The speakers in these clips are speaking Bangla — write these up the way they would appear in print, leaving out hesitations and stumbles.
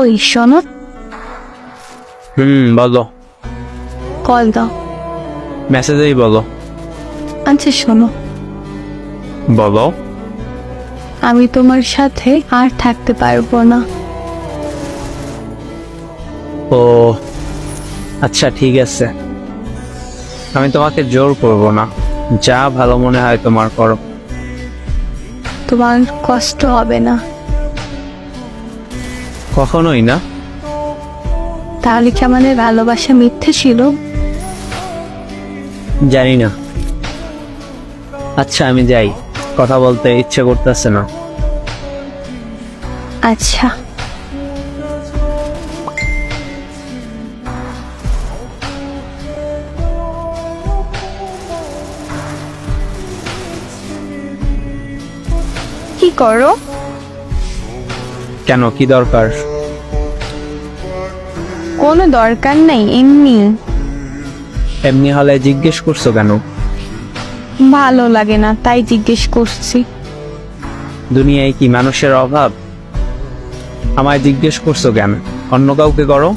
ওই শোনো, বলো। কল দাও। মেসেজেই বলো। আচ্ছা শোনো, বলো। আমি তোমার সাথে আর থাকতে পারবো না। ও আচ্ছা, ঠিক আছে। আমি তোমাকে জোর করব না, যা ভালো মনে হয় তোমার করো। তোমার কষ্ট হবে না। কখনোই না। তাহলে কি আমাদের ভালোবাসা মিথ্যে ছিল? জানি না। আচ্ছা আমি যাই, কথা বলতে ইচ্ছে করতেছে না। আচ্ছা। কি করো? কেন, কি দরকার? কোনো দরকার নেই, এমনি। এমনি হলে জিজ্ঞেস করছো কেন? ভালো লাগে না তাই জিজ্ঞেস করছি। দুনিয়ায় কি মানুষের অভাব? আমায় জিজ্ঞেস করছো কেন? অন্য কাউকে করো।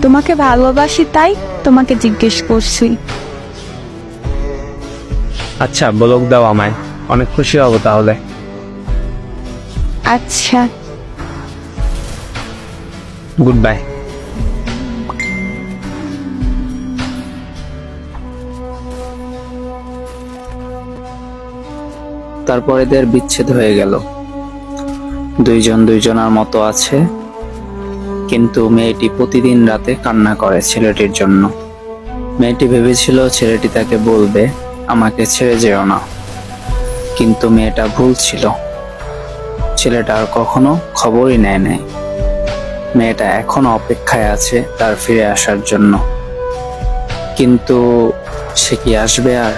তোমাকে ভালোবাসি তাই তোমাকে জিজ্ঞেস করছি। আচ্ছা ব্লক দাও আমায়, অনেক খুশি হব তাহলে। আচ্ছা। Good bye. তারপর এদের বিচ্ছেদ হয়ে গেল। দুইজন দুইজনার মতো আছে, কিন্তু মেয়েটি প্রতিদিন রাতে কান্না করে ছেলেটির জন্য। মেয়েটি ভেবেছিল ছেলেটি তাকে বলবে আমাকে ছেড়ে যেও না, কিন্তু মেয়েটা ভুল ছিল। ছেলেটা আর কখনো খবরই নেয় নাই। মেয়েটা এখনো অপেক্ষায় আছে তার ফিরে আসার জন্য, কিন্তু সে কি আসবে আর?